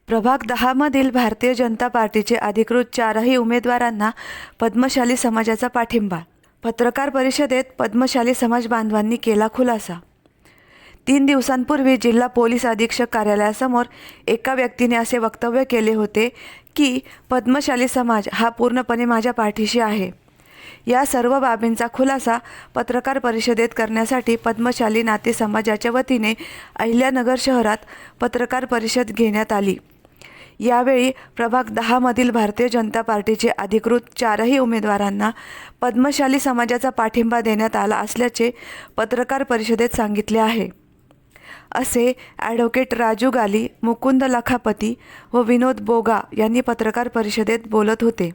प्रभाग 10 मधील भारतीय जनता पार्टीचे अधिकृत 4ही उमेदवारांना पद्मशाली समाजाचा पाठिंबा. पत्रकार परिषदेत पद्मशाली समाज बांधवांनी केला खुलासा. 3 दिवसांपूर्वी जिल्हा पोलीस अधीक्षक कार्यालयासमोर एका व्यक्तीने असे वक्तव्य केले होते की पद्मशाली समाज हा पूर्णपणे माझ्या पाठीशी आहे. या सर्व बाबींचा खुलासा पत्रकार परिषदेत करण्यासाठी पद्मशाली नाते समाजाच्या वतीने अहिल्यानगर शहरात पत्रकार परिषद घेण्यात आली. यावेळी प्रभाग 10 मधील भारतीय जनता पार्टीचे अधिकृत 4ही उमेदवारांना पद्मशाली समाजाचा पाठिंबा देण्यात आला असल्याचे पत्रकार परिषदेत सांगितले आहे, असे ॲडव्होकेट राजू गाली, मुकुंद लखापती व विनोद बोगा यांनी पत्रकार परिषदेत बोलत होते.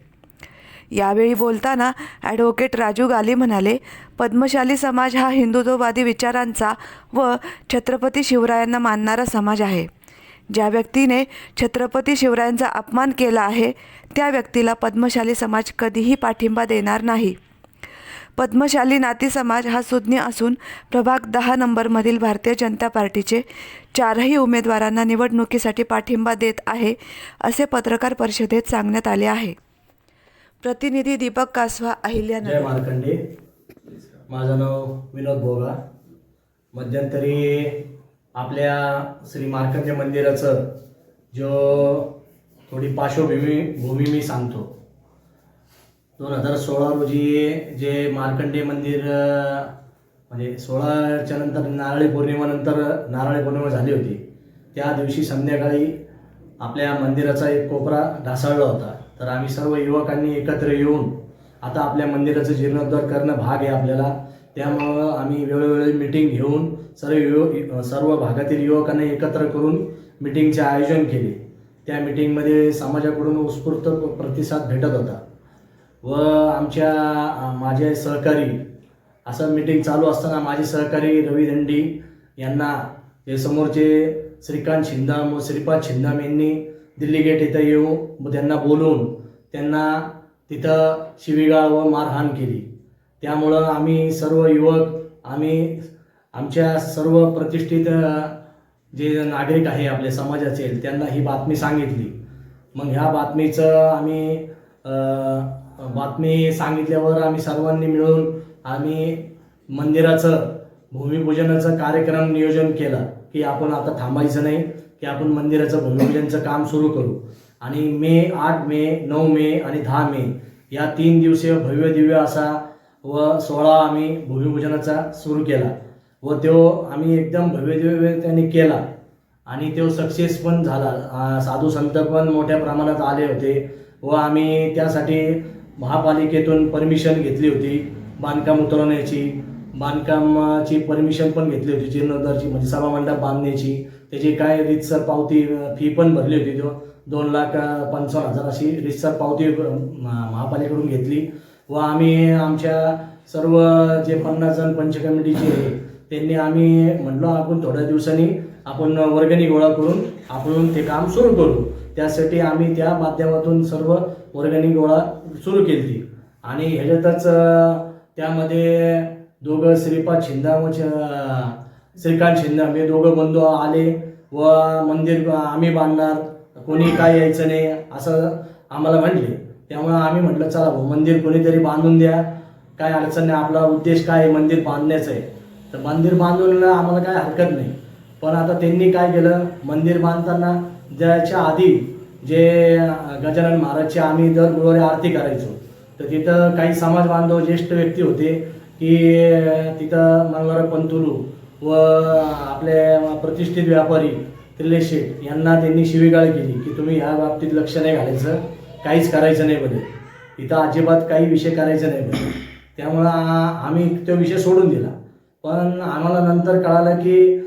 यावेळी बोलताना ॲडव्होकेट राजू गाली म्हणाले, पद्मशाली समाज हा हिंदुत्ववादी विचारांचा व छत्रपती शिवरायांना मानणारा समाज आहे. ज्या व्यक्तीने छत्रपती शिवरायांचा अपमान केला आहे त्या व्यक्तीला पद्मशाली समाज कधीही पाठिंबा देणार नाही. पद्मशाली नाती समाज हा सुज्ञ असून प्रभाग 10 नंबरमधील भारतीय जनता पार्टीचे 4ही उमेदवारांना निवडणुकीसाठी पाठिंबा देत आहे, असे पत्रकार परिषदेत सांगण्यात आले आहे. प्रतिनिधी दीपक कासवा, अहिल्यानगर. जय मार्कंडे. माझं नाव विनोद बोगा. मध्यंतरी आपल्या श्री मार्कंडे मंदिराचं थोडी पार्श्वभूमी मी सांगतो. 2016 रोजी जे मार्कंडे मंदिर म्हणजे 16च्या नंतर नारळी पौर्णिमा झाली होती. त्या दिवशी संध्याकाळी आपल्या मंदिराचा एक कोपरा ढासळला होता. तर आम्ही सर्व युवकांनी एकत्र येऊन आता आपल्या मंदिराचं जीर्णोद्धार करणं भाग आहे आपल्याला. त्यामुळं आम्ही वेळोवेळी मिटिंग घेऊन सर्व भागातील युवकांना एकत्र करून मिटिंगचे आयोजन केले. त्या मिटिंगमध्ये समाजाकडून उत्स्फूर्त प्रतिसाद भेटत होता व माझे सहकारी असं मिटिंग चालू असताना माझे सहकारी रवी दंडी यांना ते समोरचे श्रीकांत छिंदाम व श्रीपाद छिंदाम यांनी दिल्ली गेट इथं येऊन त्यांना बोलवून त्यांना तिथं शिवीगाळ व मारहाण केली. त्यामुळं आम्ही सर्व युवक आमच्या सर्व प्रतिष्ठित जे नागरिक आहे आपल्या समाजाचे त्यांना ही बातमी सांगितली. मग ह्या बातमी सांगितल्यावर आम्ही सर्वांनी मिळून मंदिराचं भूमिपूजनाचं कार्यक्रम नियोजन केला की आपण आता थांबायचं नाही, की आपण मंदिराचं भूमिपूजनचं काम सुरू करू. आणि 8 मे 9 मे आणि 10 मे या 3 दिवसीय भव्य दिव्य असा व 16 आम्ही भूमिपूजनाचा सुरू केला व तो आम्ही एकदम भव्य दिव्य त्याने केला आणि तो सक्सेस पण झाला. साधू संत पण मोठ्या प्रमाणात आले होते व आम्ही त्यासाठी महापालिकेतून परमिशन घेतली होती. बांधकाम उतरवण्याची, बांधकामाची परमिशन पण घेतली होती, जीर्णोद्धारची म्हणजे सभामंडप बांधण्याची. त्याची काय रीतसर पावती फी पण भरली होती. 2,55,000 अशी रीतसर पावती महापालिकेकडून घेतली व आम्ही आमच्या सर्व जे 50 जण पंच कमिटीचे त्यांनी आम्ही म्हटलो आपण थोड्या दिवसांनी आपण वर्गणी गोळा करून आपण ते काम सुरू करू. त्यासाठी आम्ही त्या माध्यमातून सर्व वर्गणी गोळा सुरू केली आणि ह्याच्यातच त्यामध्ये दोघं श्रीपाद छिंदाम व श्रीकांत छिंदाम हे दोघं बंधू आले व मंदिर आम्ही बांधणार, कोणी काय यायचं नाही असं आम्हाला म्हटले. त्यामुळं आम्ही म्हटलं चला भाऊ मंदिर कोणीतरी बांधून द्या, काय अडचण नाही, आपला उद्देश काय आहे मंदिर बांधण्याचं आहे. तर मंदिर बांधून आम्हाला काय हरकत नाही. पण आता त्यांनी काय केलं, मंदिर बांधताना ज्याच्या आधी जे गजानन महाराजची आम्ही दर गुरुवारी आरती करायचो तर तिथं काही समाज बांधव ज्येष्ठ व्यक्ती होते की तिथं मंगळवार पंतुलू व आपले प्रतिष्ठित व्यापारी त्रिलेश शेठ यांना त्यांनी शिवीगाळ केली की तुम्ही ह्या बाबतीत लक्ष नाही घालायचं, काहीच करायचं नाही बदल, इथं अजिबात काही विषय करायचा नाही बदल. त्यामुळं आम्ही तो विषय सोडून दिला. पण आम्हाला नंतर कळालं की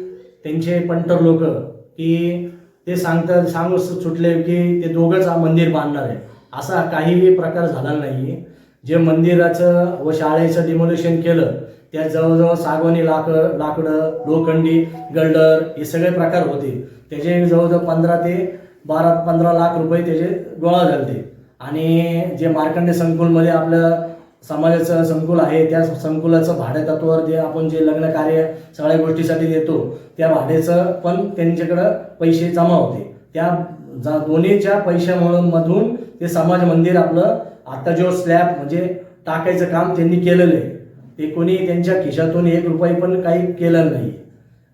त्यांचे पंटर लोक की ते सांगू सुटले की ते दोघंच मंदिर बांधणार आहे. असा काहीही प्रकार झाला नाही. जे मंदिराचं व शाळेचं डिमोलेशन केलं त्या जवळजवळ सागवानी लाकडं लोखंडी गल्डर हे सगळे प्रकार होते. त्याचे जवळजवळ 15 लाख रुपये त्याचे गोळा झाले. आणि जे मार्कंडे संकुलमध्ये आपलं समाजाचं संकुल आहे त्या संकुलाचं भाडेतत्वावर जे आपण जे लग्न कार्य सगळ्या गोष्टीसाठी देतो त्या भाड्याचं पण त्यांच्याकडं पैसे जमा होते. त्या दोन्हीच्या पैशामधून ते समाज मंदिर आपलं आता जो स्लॅब म्हणजे टाकायचं काम त्यांनी केलेलं आहे. ते कोणी त्यांच्या खिशातून 1 रुपये पण काही केलं नाही.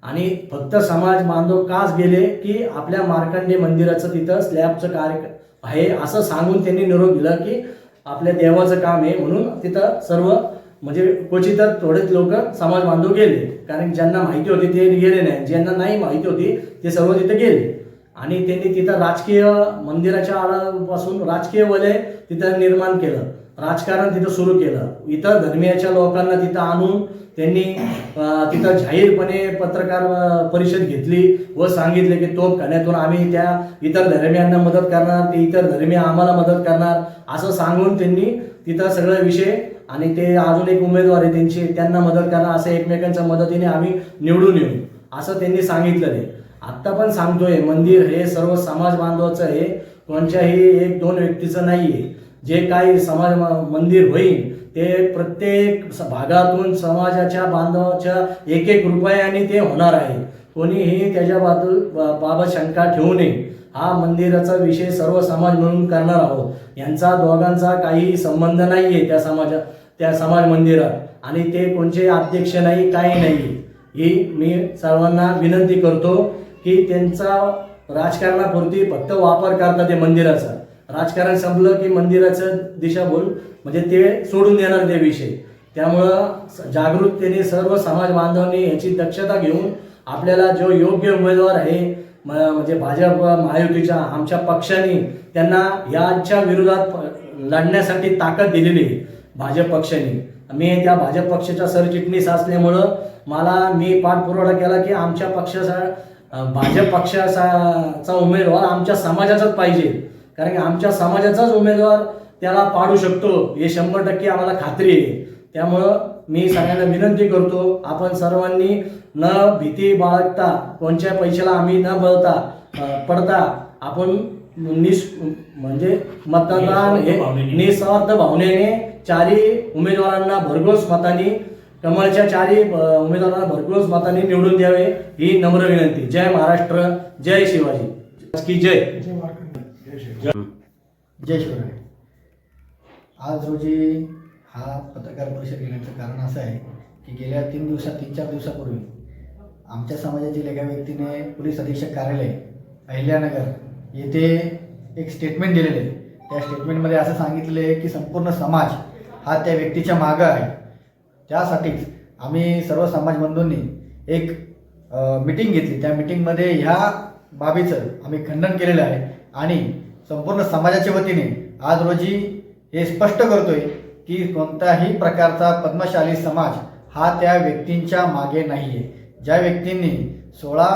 आणि फक्त समाज बांधव काच गेले की आपल्या मार्कंडे मंदिराचं तिथं स्लॅबचं कार्य आहे असं सांगून त्यांनी निरोप दिला की आपल्या देवाचं काम आहे, म्हणून तिथं सर्व म्हणजे क्वचितच थोडेच लोक समाज बांधव गेले. कारण ज्यांना माहिती होती ते गेले नाही, ज्यांना नाही माहिती होती ते सर्व तिथे गेले. आणि त्यांनी तिथं राजकीय मंदिराच्या आडापासून राजकीय वलय तिथं निर्माण केलं, राजकारण तिथं सुरू केलं. इतर धर्मियाच्या लोकांना तिथं आणून त्यांनी तिथं जाहीरपणे पत्रकार परिषद घेतली व सांगितले की तोफखान्यातून आम्ही त्या इतर धर्मियांना मदत करणार, ते इतर धर्मीय आम्हाला मदत करणार असं सांगून त्यांनी तिथं सगळे विषय आणि ते अजून एक उमेदवार आहे त्यांना मदत करणार, असं एकमेकांच्या मदतीने आम्ही निवडून येऊ असं त्यांनी सांगितलं आहे. आत्ता पण सांगतोय, मंदिर हे सर्व समाज बांधवाचं आहे, कोणत्याही 1-2 व्यक्तीचं नाही आहे. जे काही समाज मंदिर होईल ते प्रत्येक भागातून समाजाच्या बांधवाच्या 1-1 रुपयाने ते होणार आहे. कोणीही त्याच्याबाबत शंका ठेवू नये. हा मंदिराचा विषय सर्व समाज मिळून करणार आहोत. यांचा दोघांचा काही संबंध नाही आहे त्या समाज मंदिरात, आणि ते कोणते अध्यक्ष नाही, काही नाही. ही मी सर्वांना विनंती करतो की त्यांचा राजकारणापुरती फक्त वापर करतात ते मंदिराचा. राजकारण संपलं की मंदिराचं दिशाभूल म्हणजे ते सोडून देणार ते विषय. त्यामुळं जागरूकतेने सर्व समाज बांधवांनी याची दक्षता घेऊन आपल्याला जो योग्य उमेदवार आहे म्हणजे भाजप महायुतीच्या आमच्या पक्षाने त्यांना याच्या विरोधात लढण्यासाठी ताकद दिलेली आहे भाजप पक्षाने. मी त्या भाजप पक्षाचा सरचिटणीस असल्यामुळं मी पाठपुरावा केला की आमच्या पक्षाचा भाजप पक्षाचा उमेदवार आमच्या समाजाचाच पाहिजे, कारण की आमच्या समाजाचाच उमेदवार त्याला पाडू शकतो हे 100% आम्हाला खात्री आहे. त्यामुळं मी सगळ्यांना विनंती करतो, आपण सर्वांनी न भीती बाळगता, कोणत्या पैशाला आम्ही न पडता आपण म्हणजे मतदान हे निस्वार्थ भावनेने 4 उमेदवारांना भरघोस मतांनी कमळच्या 4 उमेदवारांना भरघोस मतांनी निवडून द्यावे ही नम्र विनंती. जय महाराष्ट्र, जय शिवाजी की जय. जय शिवराय. आज रोजी हा पत्रकार परिषद घेण्याचं कारण असं आहे की गेल्या 3-4 दिवसापूर्वी आमच्या समाजातील एका व्यक्तीने पोलीस अधीक्षक कार्यालय अहिल्यानगर येथे एक स्टेटमेंट दिलेले आहे. त्या स्टेटमेंटमध्ये असं सांगितले आहे की संपूर्ण समाज हा त्या व्यक्तीच्या मागं आहे. त्यासाठीच आम्ही सर्व समाज बंधूंनी एक मीटिंग घेतली. त्या मीटिंगमध्ये ह्या बाबीचं आम्ही खंडन केलेलं आहे आणि संपूर्ण समाजाच्या वतीने आज रोजी हे स्पष्ट करतोय की कोणत्याही प्रकारचा पद्मशाली समाज हा त्या व्यक्तींच्या मागे नाही आहे. ज्या व्यक्तींनी 16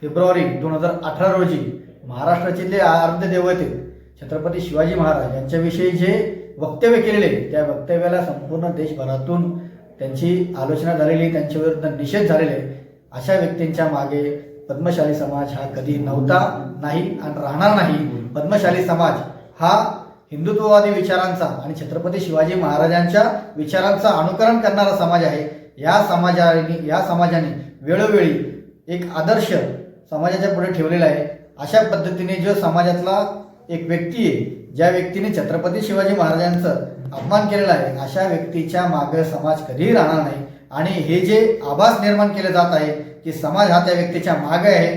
फेब्रुवारी 2018 रोजी महाराष्ट्राचे ते आराध्य दैवत छत्रपती शिवाजी महाराज यांच्याविषयी जे वक्तव्य केलेले त्या वक्तव्याला संपूर्ण देशभरातून त्यांची आलोचना झालेली, त्यांच्याविरुद्ध निषेध झालेले. अशा व्यक्तींच्या मागे पद्मशाली समाज हा कधी नव्हता, नाही आणि राहणार नाही. पद्मशाली समाज हा हिंदुत्ववादी विचारांचा आणि छत्रपती शिवाजी महाराजांच्या विचारांचा अनुकरण करणारा समाज आहे. या समाजाने वेळोवेळी एक आदर्श समाजाच्या पुढे ठेवलेला आहे. अशा पद्धतीने जो समाजातला एक व्यक्ती आहे, ज्या व्यक्तीने छत्रपती शिवाजी महाराजांचं अपमान केलेला आहे, अशा व्यक्तीच्या मागे समाज कधीही राहणार नाही. आणि हे जे आभास निर्माण केले जात आहे की समाज हा त्या व्यक्तीच्या मागे आहे,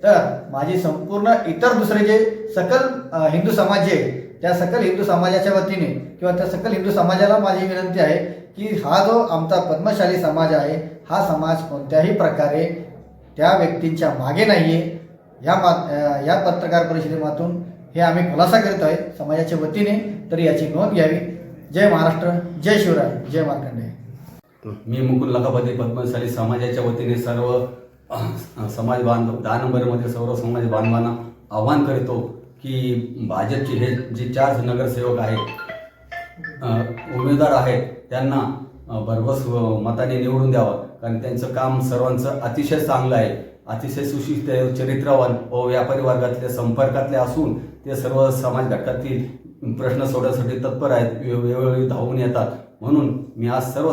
तर माझी संपूर्ण इतर दुसरे जे सकल हिंदू समाज जे त्या सकल हिंदू समाजाच्या वतीने किंवा त्या सकल हिंदू समाजाला माझी विनंती आहे की हा जो आमचा पद्मशाली समाज आहे, हा समाज कोणत्याही प्रकारे त्या व्यक्तींच्या मागे नाही आहे. या पत्रकार परिषदेमातून हे आम्ही खुलासा करत आहे समाजाच्या वतीने, तर याची नोंद घ्यावी. जय महाराष्ट्र, जय शिवराय, जय मार्कंडेय. मी मुकुंद लखापती पद्मशाली समाजाच्या वतीने सर्व समाज बांधव 10 नंबरमध्ये सर्व समाज बांधवांना आवाहन करतो की भाजपचे हे जे 4 नगरसेवक आहेत, उमेदवार आहेत, त्यांना भरघोस मताने निवडून द्यावं. कारण त्यांचं काम सर्वांचं अतिशय चांगलं आहे, अतिशय सुशिस्त चरित्रवान व व्यापारी वर्गातल्या संपर्कातले असून ते सर्व समाज घटकातील प्रश्न सोडवण्यासाठी तत्पर आहेत, वेळोवेळी धावून येतात. म्हणून मी आज सर्व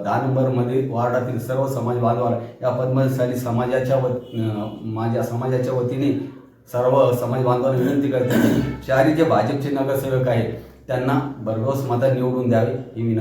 10 नंबरमध्ये वार्डातील सर्व समाज बांधवांना या पद्मशाली समाजाच्या माझ्या समाजाच्या वतीने सर्व समाज बांधवांना विनंती करते की चारही जे भाजपचे नगरसेवक आहेत त्यांना भरघोस मतात निवडून द्यावे ही विनंती.